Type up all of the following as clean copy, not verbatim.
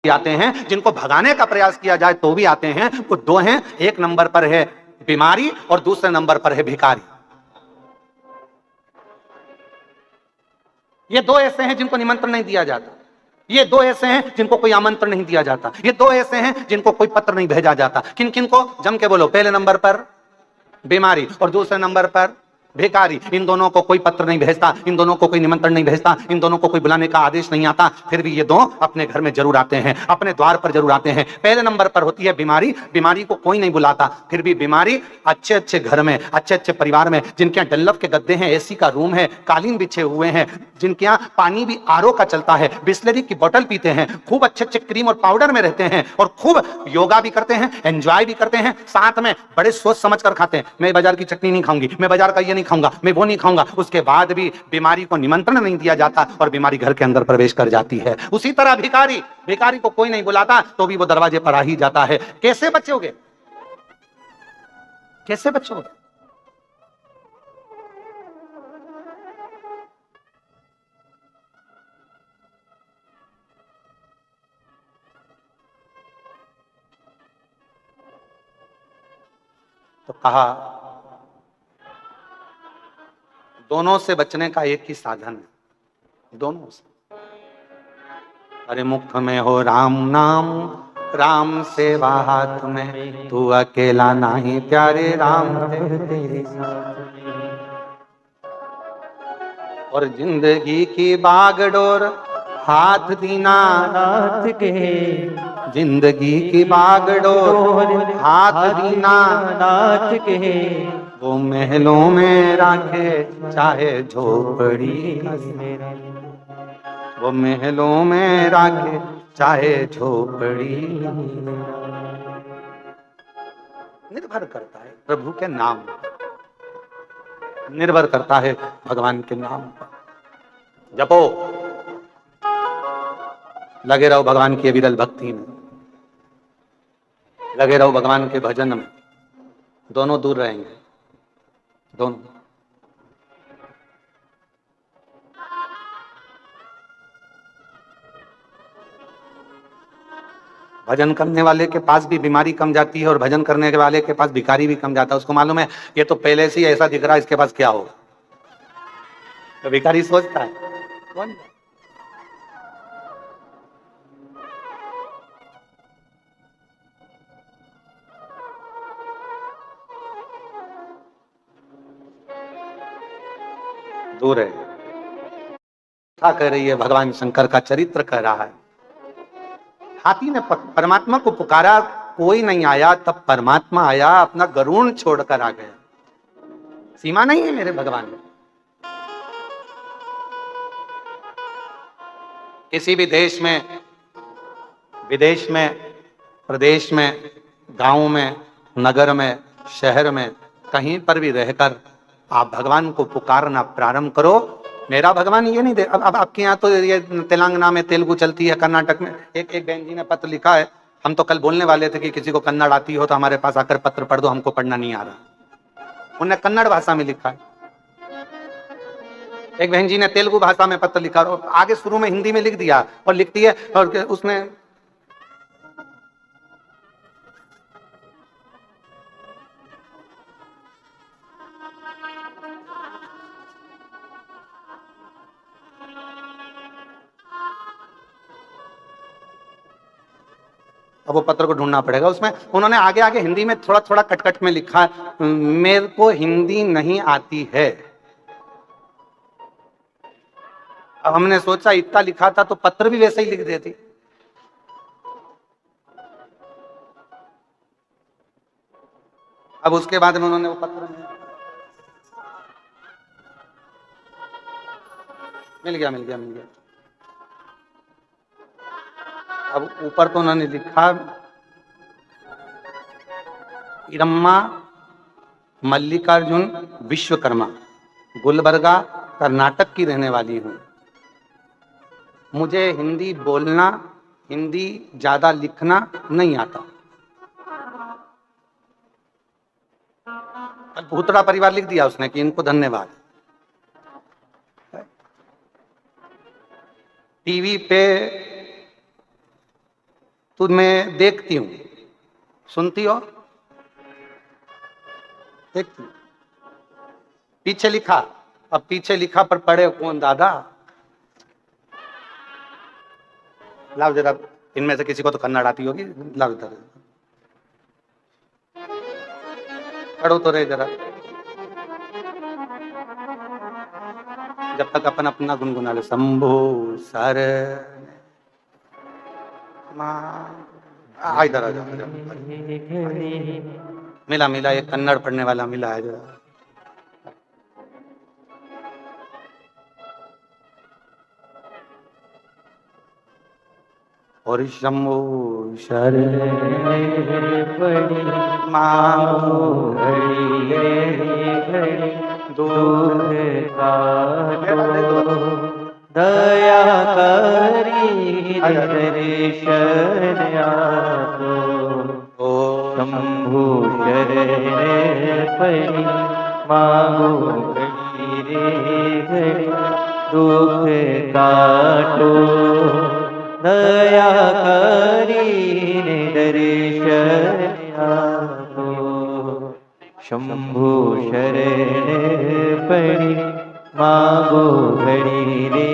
आते हैं, जिनको भगाने का प्रयास किया जाए तो भी आते हैं। वो दो हैं, एक नंबर पर है बीमारी और दूसरे नंबर पर है भिखारी। ये दो ऐसे हैं जिनको निमंत्रण नहीं दिया जाता। ये दो ऐसे हैं जिनको कोई आमंत्रण नहीं दिया जाता। ये दो ऐसे हैं जिनको कोई पत्र नहीं भेजा जाता। किन किन को? जम के बोलो। पहले नंबर पर बीमारी और दूसरे नंबर पर भिखारी। इन दोनों को कोई पत्र नहीं भेजता, इन दोनों को कोई निमंत्रण नहीं भेजता, इन दोनों को कोई बुलाने का आदेश नहीं आता, फिर भी ये दो अपने घर में जरूर आते हैं, अपने द्वार पर जरूर आते हैं। पहले नंबर पर होती है बीमारी। बीमारी को कोई नहीं बुलाता, फिर भी बीमारी अच्छे अच्छे घर में, अच्छे अच्छे परिवार में, जिनके यहाँ डल्लफ के गद्दे हैं, एसी का रूम है, कालीन बिछे हुए हैं, जिनके यहाँ पानी भी आरओ का चलता है, बिस्लरी की बोतल पीते हैं, खूब अच्छे अच्छे क्रीम और पाउडर में रहते हैं, और खूब योगा भी करते हैं, एंजॉय भी करते हैं, साथ में बड़े सोच समझ कर खाते हैं। मैं बाजार की चटनी नहीं खाऊंगी, मैं बाजार का ये नहीं खाऊंगा, मैं वो नहीं खाऊंगा। उसके बाद भी बीमारी को निमंत्रण नहीं दिया जाता और बीमारी घर के अंदर प्रवेश कर जाती है। उसी तरह भिखारी, भिखारी को कोई नहीं बुलाता तो भी वो दरवाजे पर आ ही जाता है। कैसे बचोगे? कैसे बचोगे? तो कहा दोनों से बचने का एक ही साधन है, दोनों से। अरे मुक्त में हो राम नाम, राम सेवा हाथ में, तू अकेला नहीं प्यारे राम तेरे साथ में। और जिंदगी की बागडोर हाथ दीना नाथ के, जिंदगी की बागडोर हाथ दीना नाथ के, वो महलों में राखे चाहे झोपड़ी, वो महलों में राखे चाहे झोपड़ी। निर्भर करता है प्रभु के नाम पर, निर्भर करता है भगवान के नाम पर। जपो, लगे रहो भगवान की विरल भक्ति में, लगे रहो भगवान के भजन में। दोनों दूर रहेंगे, दोनों। भजन करने वाले के पास भी बीमारी कम जाती है और भजन करने वाले के पास भिखारी भी कम जाता है। उसको मालूम है ये तो पहले से ही ऐसा दिख रहा है, इसके पास क्या होगा। तो भिखारी सोचता है कौन? दूर है। क्या कह रही है? भगवान शंकर का चरित्र कह रहा है। हाथी ने परमात्मा को पुकारा, कोई नहीं आया, तब परमात्मा आया, अपना गरुड़ छोड़कर आ गया। सीमा नहीं है मेरे भगवान में। किसी भी देश में, विदेश में, प्रदेश में, गांव में, नगर में, शहर में, कहीं पर भी रहकर आप भगवान को पुकारना प्रारंभ करो। मेरा भगवान ये नहीं दे। अब आपके यहाँ तो ये तेलंगाना में तेलुगु चलती है, कर्नाटक में। एक बहन जी ने पत्र लिखा है, हम तो कल बोलने वाले थे कि किसी को कन्नड़ आती हो तो हमारे पास आकर पत्र पढ़ दो, हमको पढ़ना नहीं आ रहा। उन्होंने कन्नड़ भाषा में लिखा है। एक बहन जी ने तेलुगु भाषा में पत्र लिखा और आगे शुरू में हिंदी में लिख दिया और लिखती है, और उसने अब वो पत्र को ढूंढना पड़ेगा। उसमें उन्होंने आगे आगे हिंदी में थोड़ा थोड़ा कट कट में लिखा, मेरे को हिंदी नहीं आती है। अब हमने सोचा इतना लिखा था तो पत्र भी वैसे ही लिख देती। अब उसके बाद में उन्होंने वो पत्र मिल गया। अब ऊपर तो उन्होंने लिखा, इरम्मा मल्लिकार्जुन विश्वकर्मा, गुलबर्गा कर्नाटक की रहने वाली हूं। मुझे हिंदी बोलना, हिंदी ज्यादा लिखना नहीं आता। भूतड़ा परिवार लिख दिया उसने कि इनको धन्यवाद। टीवी पे तुम्हें देखती हूं, सुनती हो, देखती हूं। पीछे लिखा, अब पीछे लिखा पर पढ़े कौन दादा? लाओ जरा, इनमें से किसी को तो कन्नड़ आती होगी, लाओ इधर, पढ़ो तो रहे जरा, जब तक अपन अपना गुनगुना ले। शंभु सर इधर आ जाओ, मिला मिला, एक कन्नड़ पढ़ने वाला मिला है जरा। और शंभु शरण पड़ी मांगो घड़ी दूध काटो, दया करी दर्शन आपो। शंभु शरण पड़ी मांगो घड़ी दुख काटो, दया करीने दर्शन आपो। शंभु शरण पड़ी मांगो घड़ी रे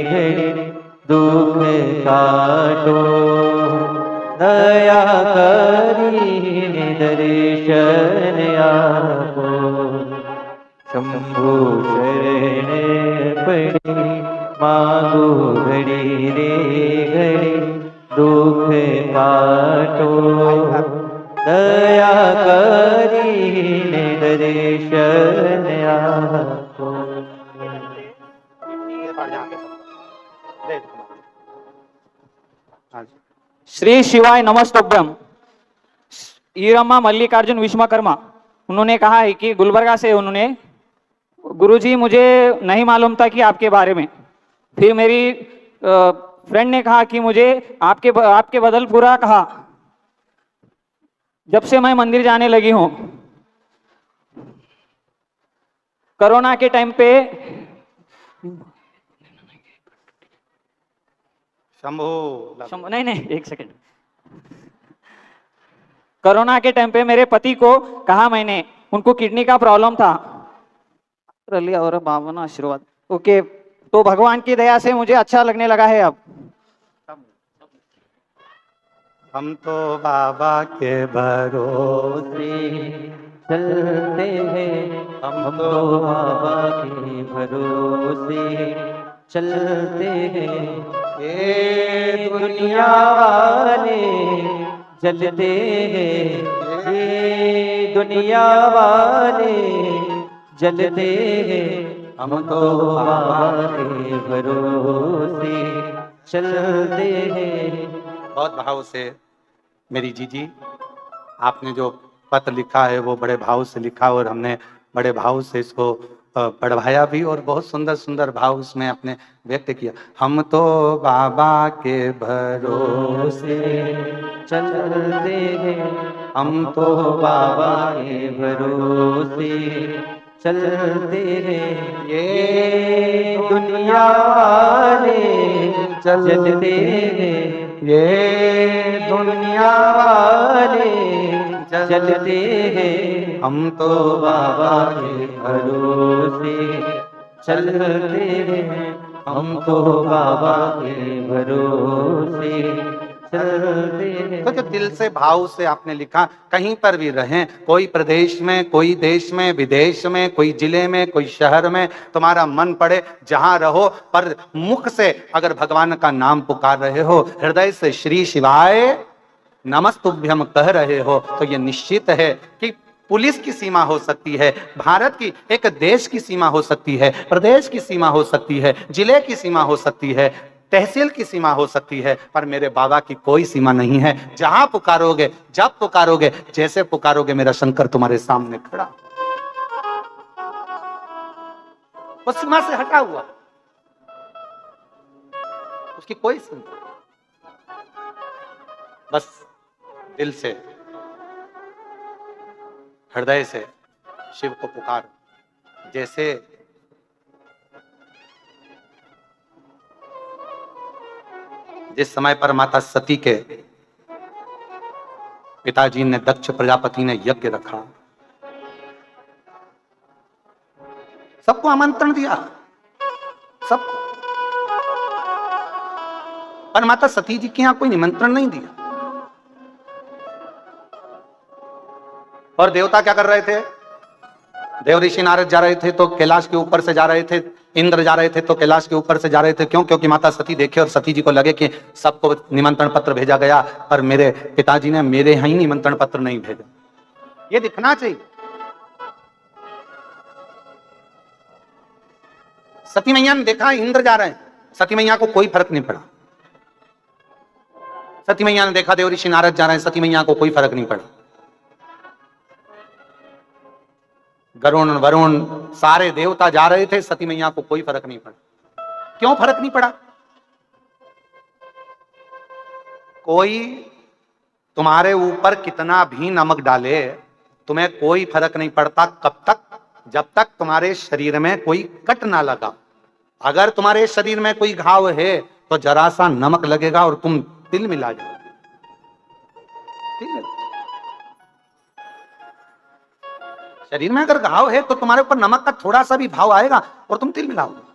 घड़ी दुख काटो, दया करीने दर्शन आपो। शंभु शरण पड़ी मांगो घड़ी रे घड़ी दुख काटो, दया करीने दर्शन आपो। श्री शिवाय नमस्तुभ्यम। ईरमा मल्लिकार्जुन विश्वकर्मा, उन्होंने कहा है कि गुलबर्गा से उन्होंने, गुरुजी मुझे नहीं मालूम था कि आपके बारे में, फिर मेरी फ्रेंड ने कहा कि मुझे आपके बदलपुरा कहा। जब से मैं मंदिर जाने लगी हूं, कोरोना के टाइम पे, शंभू नहीं नहीं एक सेकंड, कोरोना के टाइम पे मेरे पति को कहा मैंने, उनको किडनी का प्रॉब्लम था, और बाबा ना आशीर्वाद, ओके, तो भगवान की दया से मुझे अच्छा लगने लगा है अब। हम तो बाबा के भरोसे चलते हैं, हम तो बाबा के भरोसे चलते हैं। ये दुनिया वाले जलते हैं, ये दुनिया वाले जलते हैं, हम तो बाबा के भरोसे चलते हैं। बहुत भाव से मेरी जीजी, आपने जो पत्र लिखा है वो बड़े भाव से लिखा, और हमने बड़े भाव से इसको पढ़वाया भी, और बहुत सुंदर सुंदर भाव उसमें आपने व्यक्त किया। हम तो बाबा के भरोसे चलते हैं, हम तो बाबा के भरोसे चलते हैं। ये दुनिया वाले चलते हैं, ये दुनिया वाले चलते हैं, हम तो बाबा के भरोसे चलते हैं, हम तो बाबा के भरोसे चलते हैं। तो जो दिल से भाव से आपने लिखा, कहीं पर भी रहें, कोई प्रदेश में, कोई देश में, विदेश में, कोई जिले में, कोई शहर में, तुम्हारा मन पड़े जहां रहो, पर मुख से अगर भगवान का नाम पुकार रहे हो, हृदय से श्री शिवाय नमस्तुभ्यम कह रहे हो, तो ये निश्चित है कि पुलिस की सीमा हो सकती है, भारत की एक देश की सीमा हो सकती है, प्रदेश की सीमा हो सकती है, जिले की सीमा हो सकती है, तहसील की सीमा हो सकती है, पर मेरे बाबा की कोई सीमा नहीं है। जहां पुकारोगे, जब पुकारोगे, जैसे पुकारोगे, मेरा शंकर तुम्हारे सामने खड़ा, वो सीमा से हटा हुआ, उसकी कोई सीमा। बस दिल से, हृदय से शिव को पुकार, जैसे जिस समय पर माता सती के पिताजी ने, दक्ष प्रजापति ने यज्ञ रखा, सबको आमंत्रण दिया, सबको। पर माता सती जी के यहां कोई निमंत्रण नहीं दिया। और देवता क्या कर रहे थे? देव ऋषि नारद जा रहे थे तो कैलाश के ऊपर से जा रहे थे, इंद्र जा रहे थे तो कैलाश के ऊपर से जा रहे थे। क्यों? क्योंकि माता सती देखे और सती जी को लगे कि सबको निमंत्रण पत्र भेजा गया, पर मेरे पिताजी ने मेरे यहां ही निमंत्रण पत्र नहीं भेजा। ये दिखना चाहिए। सती मैया ने देखा इंद्र जा रहे हैं, सती मैया को कोई फर्क नहीं पड़ा। सती मैया ने देखा देव ऋषि नारद जा रहे हैं, सती मैया को कोई फर्क नहीं पड़ा। गरुण वरुण सारे देवता जा रहे थे, सती मैया को कोई फर्क नहीं पड़ा। क्यों फर्क नहीं पड़ा? कोई तुम्हारे ऊपर कितना भी नमक डाले, तुम्हें कोई फर्क नहीं पड़ता। कब तक? जब तक तुम्हारे शरीर में कोई कट ना लगा। अगर तुम्हारे शरीर में कोई घाव है तो जरा सा नमक लगेगा और तुम तिल मिला जाओ। शरीर में अगर घाव है तो तुम्हारे ऊपर नमक का थोड़ा सा भी भाव आएगा और तुम तिल मिलाओगे।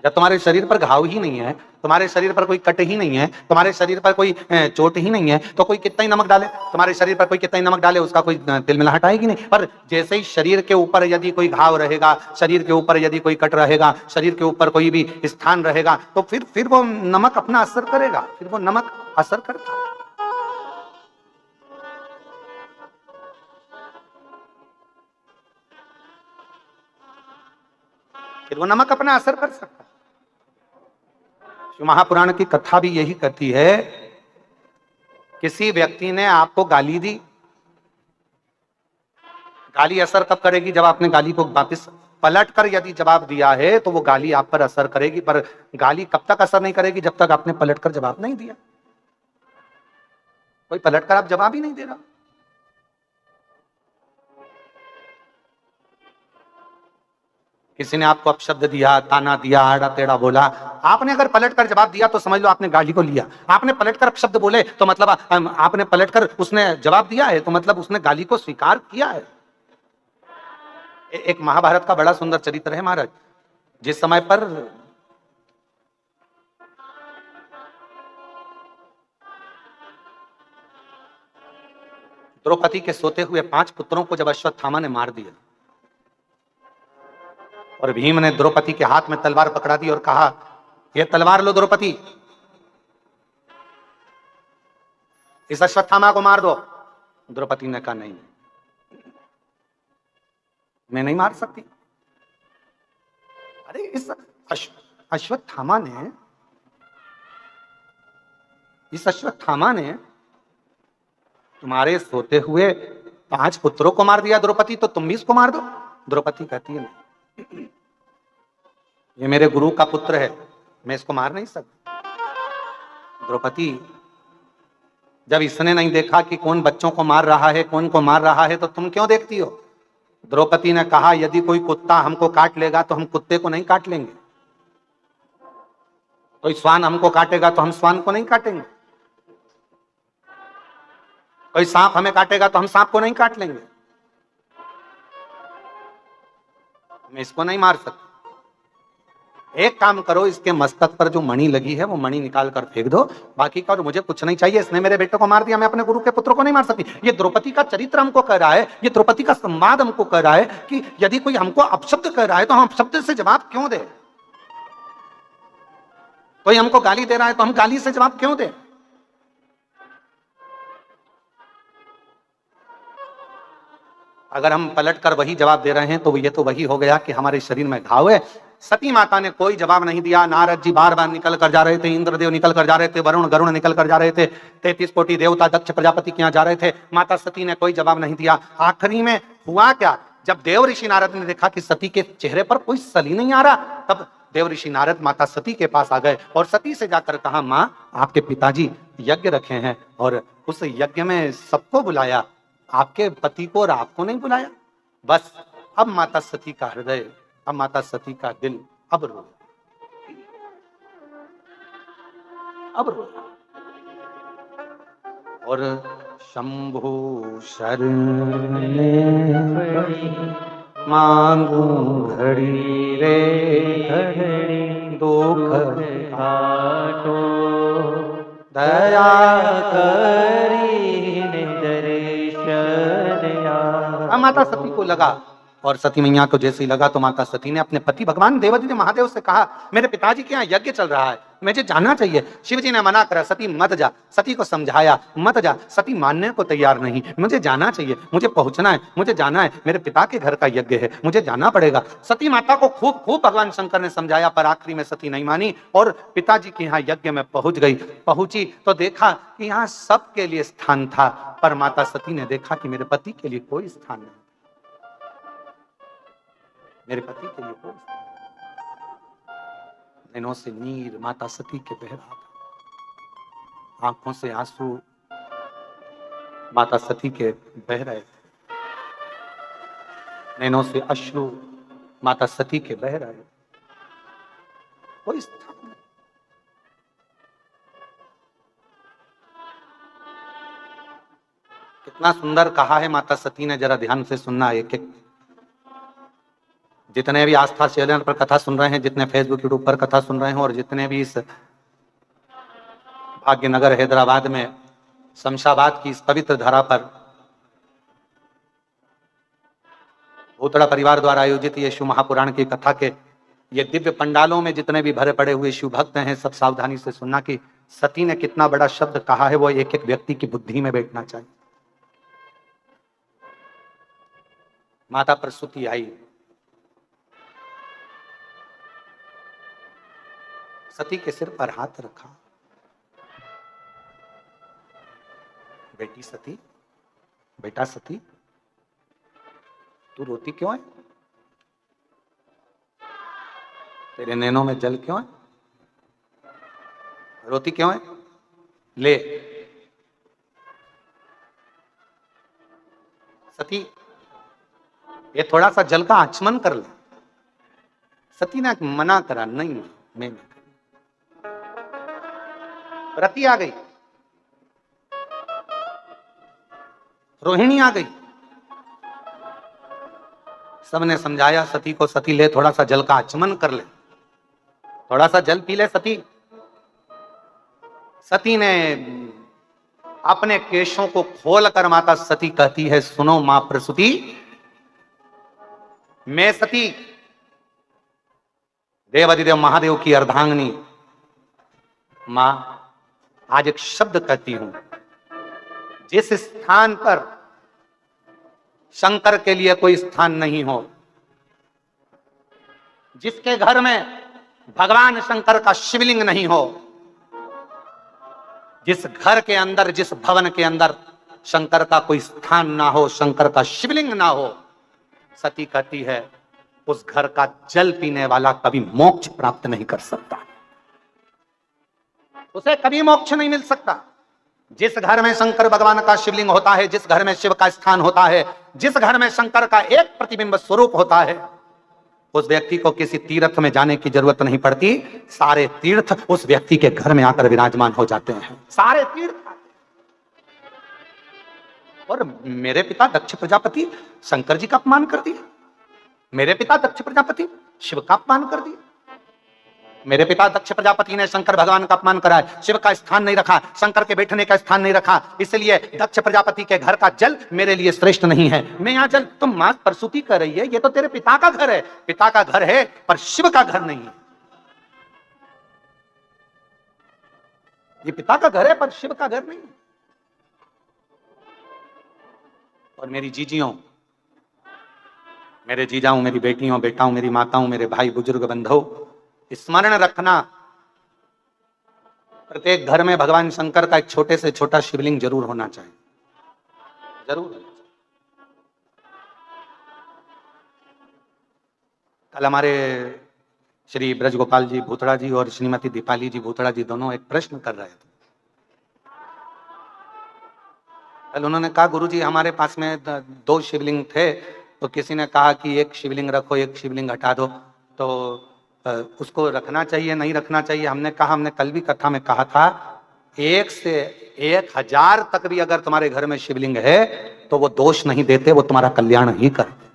जब तुम्हारे शरीर पर घाव ही नहीं है, तुम्हारे शरीर पर कोई कट ही नहीं है, तुम्हारे शरीर पर कोई चोट ही नहीं है, तो कोई कितना ही नमक डाले, तुम्हारे शरीर पर कोई कितना ही नमक डाले, उसका कोई तिल मिलाहट आएगी नहीं। पर जैसे ही शरीर के ऊपर यदि कोई घाव रहेगा, शरीर के ऊपर यदि कोई कट रहेगा, शरीर के ऊपर कोई भी स्थान रहेगा, तो फिर वो नमक अपना असर करेगा, फिर वो नमक असर करता है। फिर वो नमक अपना असर कर सकता है। शिव महापुराण की कथा भी यही कहती है, किसी व्यक्ति ने आपको गाली दी, गाली असर कब करेगी? जब आपने गाली को वापस पलट कर यदि जवाब दिया है तो वो गाली आप पर असर करेगी। पर गाली कब तक असर नहीं करेगी? जब तक आपने पलट कर जवाब नहीं दिया। कोई पलट कर आप जवाब ही नहीं दे रहा। किसी ने आपको अपशब्द दिया, ताना दिया, आड़ा टेढ़ा बोला, आपने अगर पलटकर जवाब दिया तो समझ लो आपने गाली को लिया। आपने पलटकर अपशब्द बोले तो मतलब आपने पलटकर उसने जवाब दिया है, तो मतलब उसने गाली को स्वीकार किया है। एक महाभारत का बड़ा सुंदर चरित्र है महाराज। जिस समय पर द्रौपदी के सोते हुए 5 पुत्रों को जब अश्वत्थामा ने मार दिया और भीम ने द्रौपदी के हाथ में तलवार पकड़ा दी और कहा, ये तलवार लो द्रौपदी, इस अश्वत्थामा को मार दो। द्रौपदी ने कहा, नहीं, मैं नहीं मार सकती। अरे इस अश्वत्थामा ने तुम्हारे सोते हुए 5 पुत्रों को मार दिया द्रौपदी, तो तुम भी इसको मार दो। द्रौपदी कहती है, नहीं, ये मेरे गुरु का पुत्र है, मैं इसको मार नहीं सकती। द्रौपदी, जब इसने नहीं देखा कि कौन बच्चों को मार रहा है, कौन को मार रहा है, तो तुम क्यों देखती हो? द्रौपदी ने कहा, यदि कोई कुत्ता हमको काट लेगा तो हम कुत्ते को नहीं काट लेंगे, कोई श्वान हमको काटेगा तो हम श्वान को नहीं काटेंगे, कोई सांप हमें काटेगा तो हम सांप को नहीं काट लेंगे, मैं इसको नहीं मार सकती। एक काम करो, इसके मस्तक पर जो मणि लगी है वो मणि निकाल कर फेंक दो, बाकी का और मुझे कुछ नहीं चाहिए। इसने मेरे बेटे को मार दिया, मैं अपने गुरु के पुत्र को नहीं मार सकती। ये द्रौपदी का चरित्र हमको कह रहा है, ये द्रौपदी का संवाद हमको कह रहा है कि यदि कोई हमको अपशब्द कह रहा है तो हम अपशब्द से जवाब क्यों दे? कोई हमको गाली दे रहा है तो हम गाली से जवाब क्यों दे? अगर हम पलट कर वही जवाब दे रहे हैं तो ये तो वही हो गया कि हमारे शरीर में घाव है। सती माता ने कोई जवाब नहीं दिया। नारद जी बार बार निकल कर जा रहे थे, इंद्रदेव निकल कर जा रहे थे, वरुण गरुण निकल कर जा रहे थे, 33 कोटि देवता दक्ष प्रजापति के यहाँ जा रहे थे। माता सती ने कोई जवाब नहीं दिया। आखिरी में हुआ क्या? जब देव ऋषि नारद ने देखा कि सती के चेहरे पर कोई सली नहीं आ रहा, तब देव ऋषि नारद माता सती के पास आ गए और सती से जाकर कहा, माँ, आपके पिताजी यज्ञ रखे हैं और उस यज्ञ में सबको बुलाया, आपके पति को और आपको नहीं बुलाया। बस अब माता सती का हृदय, अब माता सती का दिल अब रो, अब रो। और शंभु शरण पड़ी मांगू घड़ी रे घड़ी दुख काटो दया करी दर्शन। माता सती को लगा, और सती मैया को जैसे ही लगा तो माता सती ने अपने पति भगवान देवादिदेव महादेव से कहा, मेरे पिताजी के यहाँ यज्ञ चल रहा है, मुझे जाना चाहिए। शिव जी ने मना करा, सती मत जा। सती को समझाया, मत जा। सती मानने को तैयार नहीं, मुझे जाना चाहिए, मुझे पहुंचना है, मुझे जाना है, मेरे पिता के घर का यज्ञ है, मुझे जाना पड़ेगा। सती माता को खूब खूब भगवान शंकर ने समझाया, पर आखिरी में सती नहीं मानी और पिताजी के यहाँ यज्ञ में पहुंच गई। पहुंची तो देखा कि यहाँ सबके लिए स्थान था, पर माता सती ने देखा कि मेरे पति के लिए कोई स्थान नहीं, मेरे पति के लिए कोई स्थान। नैनों से नीर माता सती के बह रहा था, आंखों से आंसू माता सती के बह रहे थे, नैनों से अश्रु माता सती के बह रहे, कोई स्थान नहीं। कितना सुंदर कहा है माता सती ने, जरा ध्यान से सुनना। एक एक जितने भी आस्था चैनल पर कथा सुन रहे हैं, जितने फेसबुक यूट्यूब पर कथा सुन रहे हैं, और जितने भी इस भाग्यनगर हैदराबाद में शमशाबाद की इस पवित्र धरा पर भूतड़ा परिवार द्वारा आयोजित ये शिव महापुराण की कथा के ये दिव्य पंडालों में जितने भी भरे पड़े हुए शिव भक्त हैं, सब सावधानी से सुनना कि सती ने कितना बड़ा शब्द कहा है, वो एक एक व्यक्ति की बुद्धि में बैठना चाहिए। माता प्रसूति आई, सती के सिर पर हाथ रखा, बेटी सती, बेटा सती, तू रोती क्यों है? तेरे नैनों में जल क्यों है? रोती क्यों है? ले सती, ये थोड़ा सा जल का आचमन कर ले। सती ने मना करा, नहीं मैं नहीं। रति आ गई, रोहिणी आ गई, सबने समझाया सती को, सती ले थोड़ा सा जल का आचमन कर ले, थोड़ा सा जल पी ले सती। सती ने अपने केशों को खोलकर माता सती कहती है, सुनो मां प्रसूति, मैं सती देवादिदेव महादेव की अर्धांगिनी मां आज एक शब्द कहती हूं, जिस स्थान पर शंकर के लिए कोई स्थान नहीं हो, जिसके घर में भगवान शंकर का शिवलिंग नहीं हो, जिस घर के अंदर, जिस भवन के अंदर शंकर का कोई स्थान ना हो, शंकर का शिवलिंग ना हो, सती कहती है उस घर का जल पीने वाला कभी मोक्ष प्राप्त नहीं कर सकता, उसे कभी मोक्ष नहीं मिल सकता। जिस घर में शंकर भगवान का शिवलिंग होता है, जिस घर में शिव का स्थान होता है, जिस घर में शंकर का एक प्रतिबिंब स्वरूप होता है, उस व्यक्ति को किसी तीर्थ में जाने की जरूरत नहीं पड़ती, सारे तीर्थ उस व्यक्ति के घर में आकर विराजमान हो जाते हैं, सारे तीर्थ। और मेरे पिता दक्ष प्रजापति शंकर जी का अपमान कर दिया, मेरे पिता दक्ष प्रजापति शिव का अपमान कर दिया, मेरे पिता दक्ष प्रजापति ने शंकर भगवान का अपमान करा है, शिव का स्थान नहीं रखा, शंकर के बैठने का स्थान नहीं रखा, इसलिए दक्ष प्रजापति के घर का जल मेरे लिए श्रेष्ठ नहीं है। मैं यहाँ जल, तुम मां प्रसूति कर रही है, ये तो तेरे पिता का घर है, पिता का घर है पर शिव का घर नहीं है, ये पिता का घर है पर शिव का घर नहीं है। और मेरी जीजियों, मेरे जीजाओं, मेरी बेटियों, बेटाओं, मेरी माताओं, मेरे भाई बुजुर्ग बंधुओं, स्मरण रखना, प्रत्येक घर में भगवान शंकर का एक छोटे से छोटा शिवलिंग जरूर होना चाहिए, जरूर होना चाहिए। कल हमारे श्री ब्रजगोपाल जी भूतड़ा जी और श्रीमती दीपाली जी भूतड़ा जी दोनों एक प्रश्न कर रहे थे। कल उन्होंने कहा, गुरुजी हमारे पास में 2 शिवलिंग थे, तो किसी ने कहा कि एक शिवलिंग रखो, एक शिवलिंग हटा दो, तो उसको रखना चाहिए नहीं रखना चाहिए। हमने कहा, हमने कल भी कथा में कहा था, 1000 तक भी अगर तुम्हारे घर में शिवलिंग है तो वो दोष नहीं देते, वो तुम्हारा कल्याण ही करते।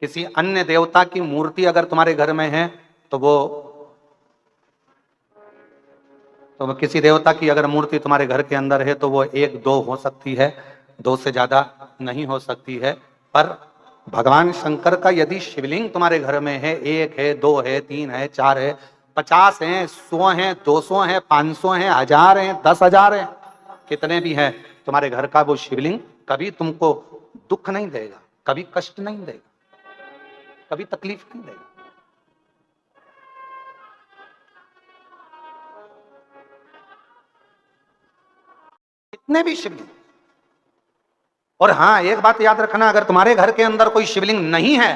किसी अन्य देवता की मूर्ति अगर तुम्हारे घर में है तो किसी देवता की अगर मूर्ति तुम्हारे घर के अंदर है तो वो 1-2 हो सकती है, 2 से ज्यादा नहीं हो सकती है। पर भगवान शंकर का यदि शिवलिंग तुम्हारे घर में है, 1 है, 2 है, 3 है, 4 है, 50 है, 100 है, 200 है, 500 है, 1000 है, 10,000 है, कितने भी है, तुम्हारे घर का वो शिवलिंग कभी तुमको दुख नहीं देगा, कभी कष्ट नहीं देगा, कभी तकलीफ नहीं देगा। कितने भी शिवलिंग। और हां, एक बात याद रखना, अगर तुम्हारे घर के अंदर कोई शिवलिंग नहीं है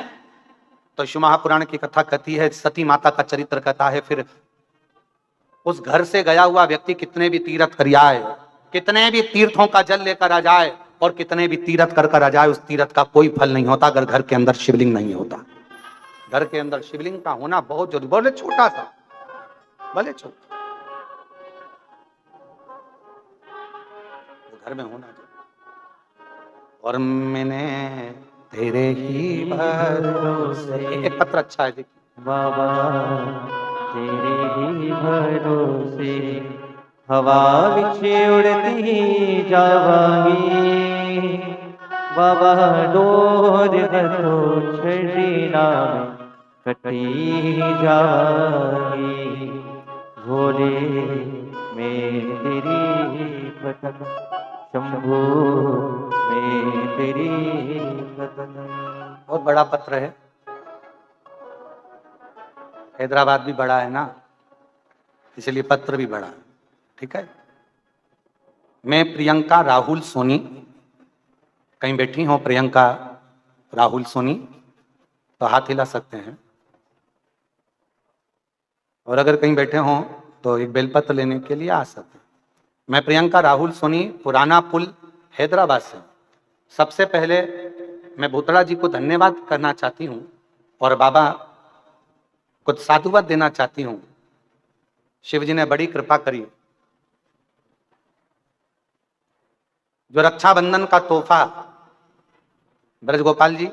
तो शिव महापुराण की कथा कहती है, सती माता का चरित्र कहता है, फिर उस घर से गया हुआ व्यक्ति कितने भी तीर्थ कर आए, कितने भी तीर्थों का जल लेकर आ जाए और कितने भी तीर्थ कर आ जाए, उस तीर्थ का कोई फल नहीं होता अगर घर के अंदर शिवलिंग नहीं होता। घर के अंदर शिवलिंग का होना बहुत जरूरी, भले छोटा सा, भले छोटा, घर में होना चाहिए। और मैंने तेरे ही भरोसे, एक पत्र अच्छा है देखिए, बाबा तेरे ही भरोसे हवा बिछे उड़ती जावांगी, बाबा डोर हथो छड़ी नाम कटी जावांगी, भोले में तेरी पतन शंभू में तेरी पतन। बहुत बड़ा पत्र है, हैदराबाद भी बड़ा है ना, इसलिए पत्र भी बड़ा है, ठीक है। मैं प्रियंका राहुल सोनी, कहीं बैठी हो प्रियंका राहुल सोनी तो हाथ हिला सकते हैं, और अगर कहीं बैठे हो तो एक बेलपत्र लेने के लिए आ सकते हैं। मैं प्रियंका राहुल सोनी, पुराना पुल, हैदराबाद से। सबसे पहले मैं भूतड़ा जी को धन्यवाद करना चाहती हूँ और बाबा कुछ साधुवाद देना चाहती हूँ। शिव जी ने बड़ी कृपा करी, जो रक्षाबंधन का तोहफा ब्रजगोपाल जी,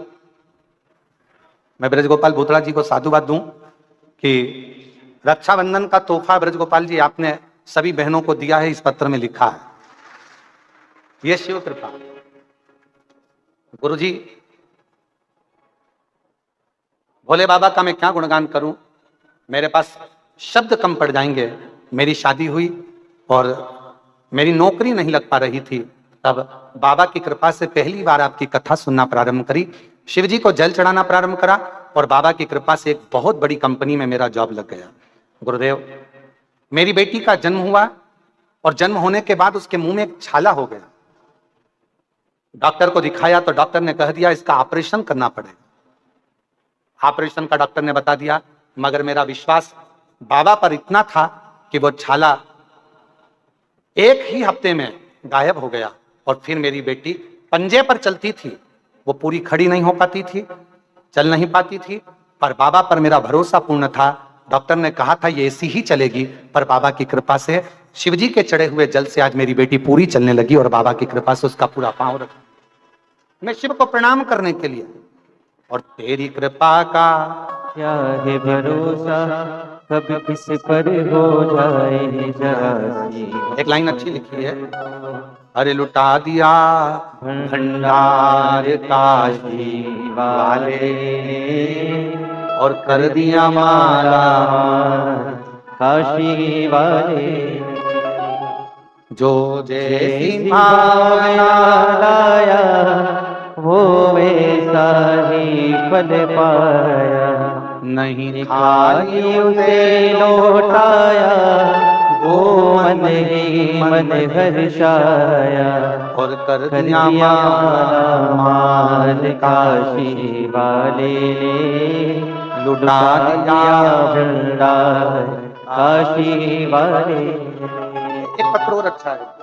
मैं ब्रजगोपाल भूतड़ा जी को साधुवाद दूं कि रक्षाबंधन का तोहफा ब्रजगोपाल जी आपने सभी बहनों को दिया है, इस पत्र में लिखा है। यह शिव कृपा। गुरु जी, भोले बाबा का मैं क्या गुणगान करूं, मेरे पास शब्द कम पड़ जाएंगे। मेरी शादी हुई और मेरी नौकरी नहीं लग पा रही थी, तब बाबा की कृपा से पहली बार आपकी कथा सुनना प्रारंभ करी, शिव जी को जल चढ़ाना प्रारंभ करा और बाबा की कृपा से एक बहुत बड़ी कंपनी में मेरा जॉब लग गया। गुरुदेव, मेरी बेटी का जन्म हुआ और जन्म होने के बाद उसके मुंह में एक छाला हो गया। डॉक्टर को दिखाया तो डॉक्टर ने कह दिया इसका ऑपरेशन करना पड़ेगा। ऑपरेशन का डॉक्टर ने बता दिया, मगर मेरा विश्वास बाबा पर इतना था कि वो छाला एक ही हफ्ते में गायब हो गया और फिर मेरी बेटी पंजे पर चलती थी, वो पूरी खड़ी नहीं हो पाती थी, चल नहीं पाती थी, पर बाबा पर मेरा भरोसा पूर्ण था। डॉक्टर ने कहा था ये ऐसी ही चलेगी, पर बाबा की कृपा से शिवजी के चढ़े हुए जल से आज मेरी बेटी पूरी चलने लगी और बाबा की कृपा से उसका पूरा पांव रखा। मैं शिव को प्रणाम करने के लिए, और तेरी कृपा का क्या है भरोसा कब किस पर हो जाए जरा सी। एक लाइन अच्छी लिखी है, अरे लुटा दिया भंडार काशी वाले और कर दिया माला काशी वाले, जो जैसी भावना लाया वो वैसा ही फल पाया, नहीं खाली उसे लौटाया वो मन ही मन हर्षाया, और कर कर दिया दिया माला माल काशी वाले ने, लुटा दिया भंडार काशी वाले। एक पत्र और अच्छा है,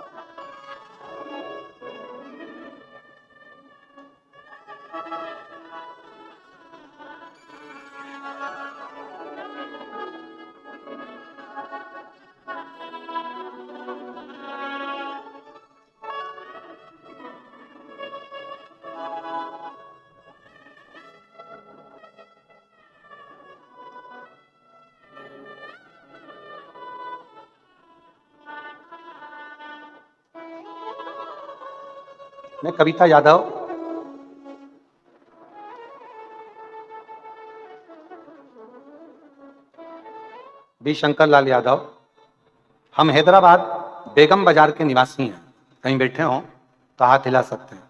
मैं कविता यादव बी शंकर लाल यादव, हम हैदराबाद बेगम बाजार के निवासी हैं। कहीं बैठे हो तो हाथ हिला सकते हैं।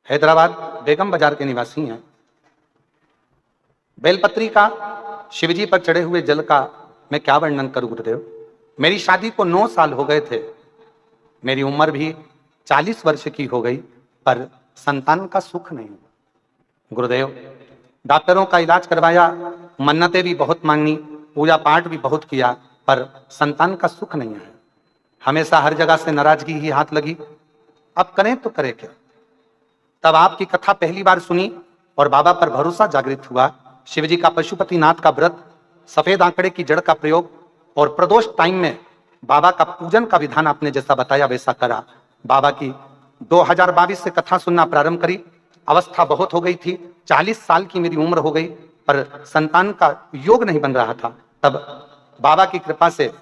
हैदराबाद बेगम बाजार के निवासी हैं। बेलपत्री का शिवजी पर चढ़े हुए जल का मैं क्या वर्णन करूं गुरुदेव। मेरी शादी को 9 साल हो गए थे, मेरी उम्र भी 40 वर्ष की हो गई, पर संतान का सुख नहीं हुआ गुरुदेव। डॉक्टरों का इलाज करवाया, मन्नतें भी बहुत मांगी, पूजा पाठ भी बहुत किया, पर संतान का सुख नहीं है। हमेशा हर जगह से नाराजगी ही हाथ लगी। अब करें तो करें क्या। तब आपकी कथा पहली बार सुनी और बाबा पर भरोसा जागृत हुआ। शिवजी का पशुपतिनाथ का व्रत, सफेद आंकड़े की जड़ का प्रयोग और प्रदोष टाइम में बाबा का पूजन का विधान आपने जैसा बताया वैसा करा। बाबा की 2022 से कथा सुनना प्रारंभ करी। अवस्था बहुत हो गई थी, 40 साल की मेरी उम्र हो गई, पर संतान का योग नहीं बन रहा था। तब बाबा की कृपा से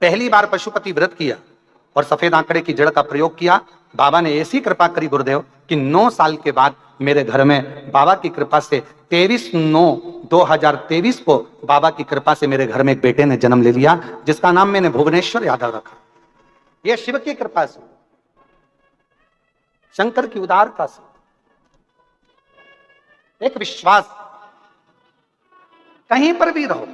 पहली बार पशुपति व्रत किया और सफेद आंकड़े की जड़ का प्रयोग किया। बाबा ने ऐसी कृपा करी गुरुदेव कि 9 साल के बाद मेरे घर में बाबा की कृपा से 23/9/2023 को बाबा की कृपा से मेरे घर में एक बेटे ने जन्म ले लिया, जिसका नाम मैंने भुवनेश्वर यादव रखा। यह शिव की कृपा से, शंकर की उदारता से, एक विश्वास। कहीं पर भी रहो,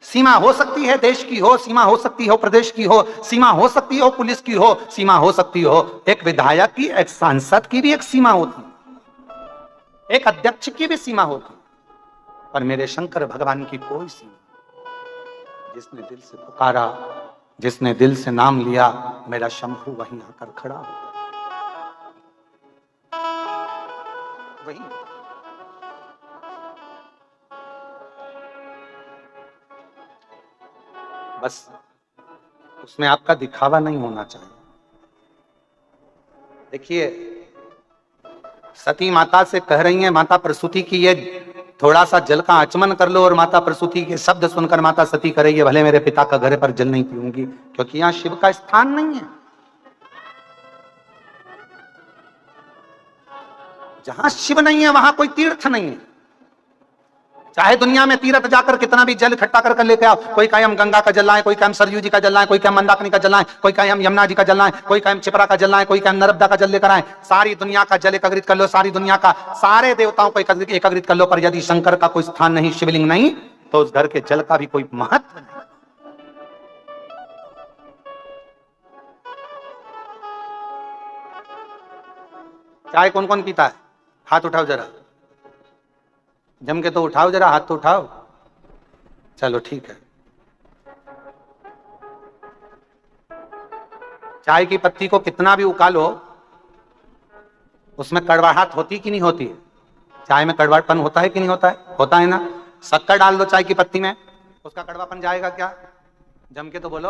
सीमा हो सकती है देश की हो, सीमा हो सकती हो प्रदेश की हो, सीमा हो सकती हो पुलिस की हो, सीमा हो सकती हो एक विधायक की, एक सांसद की भी एक सीमा होती, एक अध्यक्ष की भी सीमा होती, पर मेरे शंकर भगवान की कोई सीमा। जिसने दिल से पुकारा, जिसने दिल से नाम लिया, मेरा शंभू वहीं आकर खड़ा हो। वही बस उसमें आपका दिखावा नहीं होना चाहिए। देखिए, सती माता से कह रही हैं, माता प्रसूति की ये थोड़ा सा जल का आचमन कर लो, और माता प्रसूति के शब्द सुनकर माता सती करेगी, भले मेरे पिता का घर पर जल नहीं पीऊंगी, क्योंकि यहां शिव का स्थान नहीं है। जहां शिव नहीं है वहां कोई तीर्थ नहीं है। चाहे दुनिया में तीर्थ जाकर कितना भी जल इकट्ठा कर लेके आओ, कोई कहे हम गंगा का जल लाएं, कोई कहे हम सरयू जी का जल लाएं, कोई कहे मंदाकिनी का जल लाएं, कोई कहे हम यमुना जी का जल लाएं, कोई कहे हम छिपरा का जल लाएं, कोई कहे हम नर्मदा का जल लेकर आए। सारी दुनिया का जल एकत्रित कर लो, सारी दुनिया का सारे देवताओं को एकत्रित कर लो, पर यदि शंकर का कोई स्थान नहीं, शिवलिंग नहीं, तो उस घर के जल का भी कोई महत्व नहीं। चाय कौन कौन पीता है? हाथ उठाओ जरा, जम के तो उठाओ जरा, हाथ तो उठाओ। चलो ठीक है। चाय की पत्ती को कितना भी उकालो, उसमें कड़वाहट होती कि नहीं होती है? चाय में कड़वाहटपन होता है कि नहीं होता है? होता है ना। शक्कर डाल दो चाय की पत्ती में, उसका कड़वापन जाएगा क्या? जम के तो बोलो।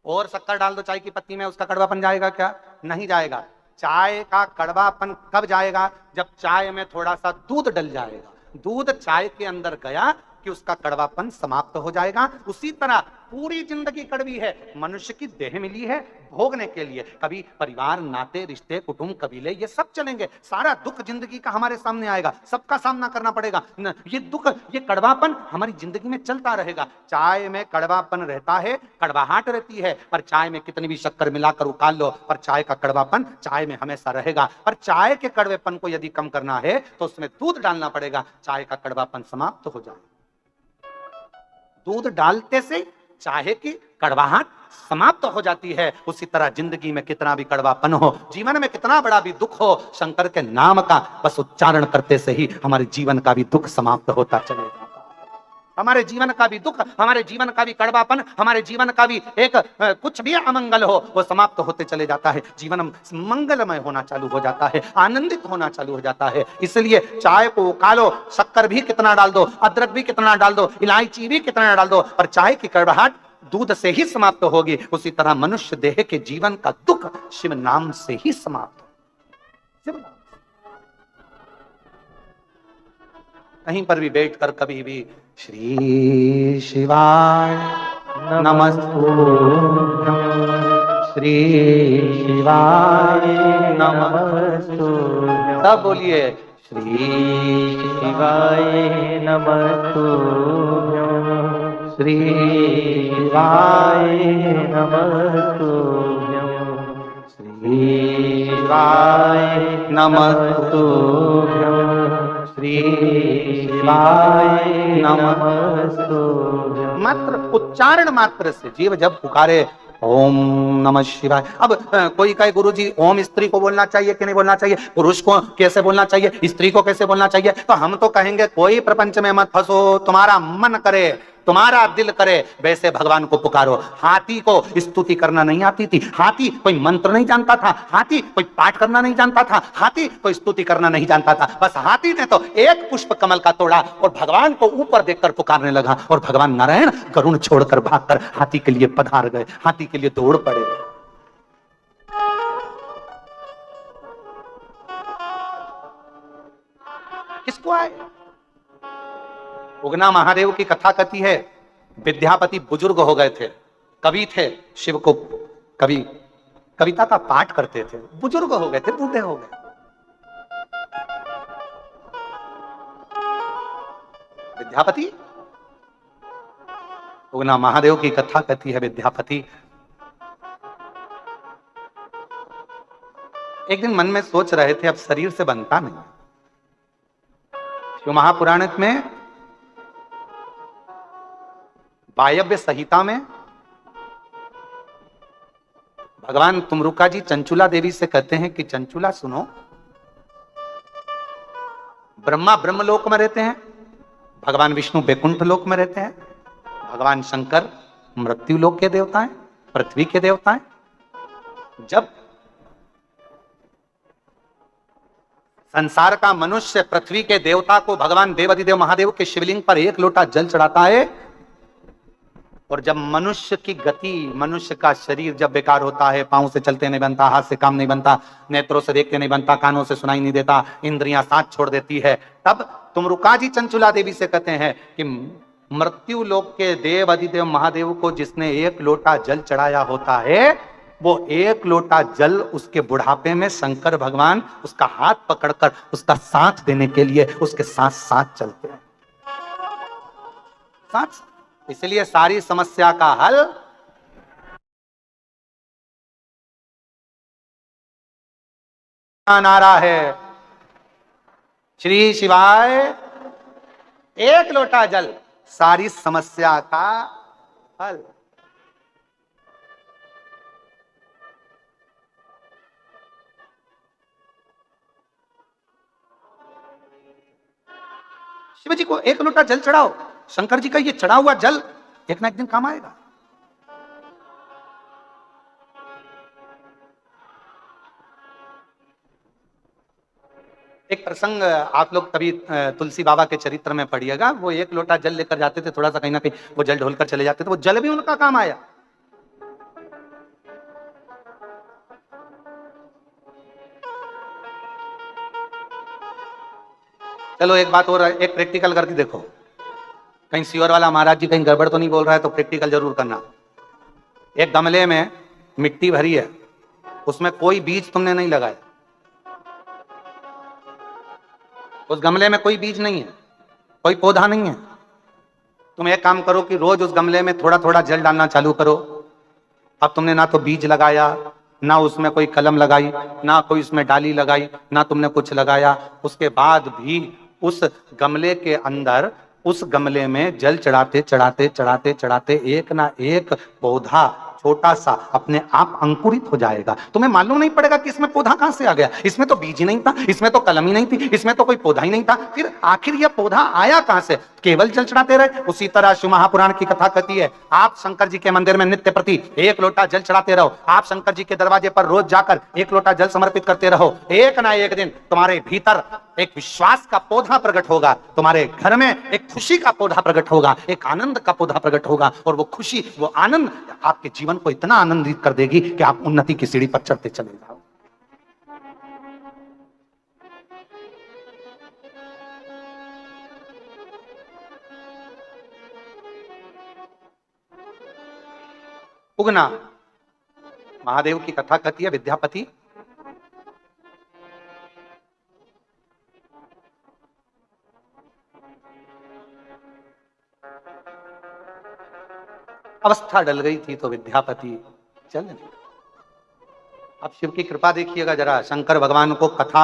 और शक्कर डाल दो चाय की पत्ती में, उसका कड़वापन जाएगा क्या? नहीं जाएगा। चाय का कड़वापन कब जाएगा? जब चाय में थोड़ा सा दूध डल जाएगा। दूध चाय के अंदर गया कि उसका कड़वापन समाप्त हो जाएगा। उसी तरह पूरी जिंदगी कड़वी है। मनुष्य की देह मिली है भोगने के लिए। कभी परिवार, नाते, रिश्ते, कुटुंब, कबीले, ये सब चलेंगे। सारा दुख जिंदगी का हमारे सामने आएगा, सबका सामना करना पड़ेगा। ये दुख, ये कड़वापन हमारी जिंदगी में चलता रहेगा। चाय में कड़वापन रहता है, कड़वाहट रहती है, पर चाय में कितनी भी शक्कर मिलाकर उकाल लो, पर चाय का कड़वापन चाय में हमेशा रहेगा। पर चाय के कड़वेपन को यदि कम करना है तो उसमें दूध डालना पड़ेगा, चाय का कड़वापन समाप्त हो जाए। दूध डालते से चाय की कड़वाहट समाप्त हो जाती है। उसी तरह जिंदगी में कितना भी कड़वापन हो, जीवन में कितना बड़ा भी दुख हो, शंकर के नाम का बस उच्चारण करते से ही हमारे जीवन का भी दुख समाप्त होता चलेगा। हमारे जीवन का भी दुख, हमारे जीवन का भी कड़वापन, हमारे जीवन का भी एक कुछ भी अमंगल हो, वो समाप्त होते चले जाता है। जीवन मंगलमय होना चालू हो जाता है, आनंदित होना चालू हो जाता है। इसलिए चाय को उकालो, शक्कर भी कितना डाल दो, अदरक भी कितना डाल दो, इलायची भी कितना डाल दो, पर चाय की कड़वाहट दूध से ही समाप्त होगी। उसी तरह मनुष्य देह के जीवन का दुख शिव नाम से ही समाप्त हो। शिव नाम कहीं पर भी बैठकर कभी भी श्री शिवाय नमस्तुभ्यं, श्री शिवाय नमः। नमस्तुभ्यं सब बोलिए श्री शिवाय नमस्तुभ्यं श्री शिवाय शिवाय नमस्तुभ्यं श्री शिवाय नमस्तुभ्यं श्री शिवाय नमः। नमस्तुभ्यं। मात्र उच्चारण मात्र से जीव जब पुकारे ओम नमः शिवाय। अब कोई कहे गुरुजी ओम स्त्री को बोलना चाहिए कि नहीं बोलना चाहिए, पुरुष को कैसे बोलना चाहिए, स्त्री को कैसे बोलना चाहिए, तो हम तो कहेंगे कोई प्रपंच में मत फंसो, तुम्हारा मन करे, तुम्हारा दिल करे वैसे भगवान को पुकारो। हाथी को स्तुति करना नहीं आती थी, हाथी कोई मंत्र नहीं जानता था, हाथी कोई पाठ करना नहीं जानता था, हाथी कोई स्तुति करना नहीं जानता था। बस हाथी ने तो एक पुष्प कमल का तोड़ा और भगवान को ऊपर देखकर पुकारने लगा, और भगवान नारायण गरुण छोड़कर भागकर हाथी के लिए पधार गए, हाथी के लिए दौड़ पड़े। किसको आए? उगना महादेव की कथा कथी है, विद्यापति बुजुर्ग हो गए थे, कवि थे, शिव को कवि, कविता का पाठ करते थे, बुजुर्ग हो गए थे, बूढ़े हो गए। विद्यापति, उगना महादेव की कथा कथी है, विद्यापति एक दिन मन में सोच रहे थे अब शरीर से बनता नहीं। शिव महापुराण में वायव्य संहिता में भगवान तुमरुका जी चंचुला देवी से कहते हैं कि चंचुला सुनो, ब्रह्मा ब्रह्मलोक में रहते हैं, भगवान विष्णु बैकुंठ लोक में रहते हैं, भगवान शंकर मृत्यु लोक के देवता हैं, पृथ्वी के देवता हैं। जब संसार का मनुष्य पृथ्वी के देवता को भगवान देवाधिदेव महादेव के शिवलिंग पर एक लोटा जल चढ़ाता है, और जब मनुष्य की गति, मनुष्य का शरीर जब बेकार होता है, पांव से चलते नहीं बनता, हाथ से काम नहीं बनता, नेत्रों से देखते नहीं बनता, कानों से सुनाई नहीं देता, इंद्रियां साथ छोड़ देती है, तब तुमरुका जी चंचुला देवी से कहते हैं कि मृत्यु लोक के देव अधिदेव महादेव को जिसने एक लोटा जल चढ़ाया होता है, वो एक लोटा जल उसके बुढ़ापे में शंकर भगवान उसका हाथ पकड़कर उसका साथ देने के लिए उसके साथ साथ चलते हैं, साथ। इसलिए सारी समस्या का हल नारा है श्री शिवाय, एक लोटा जल सारी समस्या का हल। शिव जी को एक लोटा जल चढ़ाओ, शंकर जी का ये चढ़ा हुआ जल एक ना एक दिन काम आएगा। एक प्रसंग आप लोग कभी तुलसी बाबा के चरित्र में पढ़िएगा, वो एक लोटा जल लेकर जाते थे, थोड़ा सा कहीं ना कहीं वो जल ढोलकर चले जाते थे, वो जल भी उनका काम आया। चलो एक बात और, एक प्रैक्टिकल करके देखो, कहीं सियोर वाला महाराज जी कहीं गड़बड़ तो नहीं बोल रहा है, तो प्रैक्टिकल जरूर करना। एक गमले में मिट्टी भरी है, उसमें कोई बीज तुमने नहीं लगाया, उस गमले में कोई बीज नहीं है, कोई पौधा नहीं है। तुम एक काम करो कि रोज उस गमले में थोड़ा थोड़ा जल डालना चालू करो। अब तुमने ना तो बीज लगाया, ना उसमें कोई कलम लगाई, ना कोई उसमें डाली लगाई, ना तुमने कुछ लगाया, उसके बाद भी उस गमले के अंदर, उस गमले में जल चढ़ाते चढ़ाते चढ़ाते चढ़ाते एक ना एक पौधा छोटा सा अपने आप अंकुरित हो जाएगा। तुम्हें मालूम नहीं पड़ेगा कि इसमें पौधा कहां से आ गया, इसमें तो बीज ही नहीं था, इसमें तो कलम ही नहीं थी, इसमें तो कोई पौधा ही नहीं था, फिर आखिर यह पौधा आया कहां से? केवल जल चढ़ाते रहे। उसी तरह शिव महापुराण की कथा कहती है, आप शंकर जी के मंदिर में नित्य प्रति एक लोटा जल चढ़ाते रहो, आप शंकर जी के दरवाजे पर रोज जाकर एक लोटा जल समर्पित करते रहो। एक ना एक दिन तुम्हारे भीतर एक विश्वास का पौधा प्रकट होगा, तुम्हारे घर में एक खुशी का पौधा प्रकट होगा, एक आनंद का पौधा प्रकट होगा, और वो खुशी, वो आनंद आपके जीवन को इतना आनंदित कर देगी कि आप उन्नति की सीढ़ी पर चढ़ते चले जाओ। उगना महादेव की कथा कहती है विद्यापति अवस्था डल गई थी तो विद्यापति चल नहीं। अब शिव की कृपा देखिएगा जरा, शंकर भगवान को कथा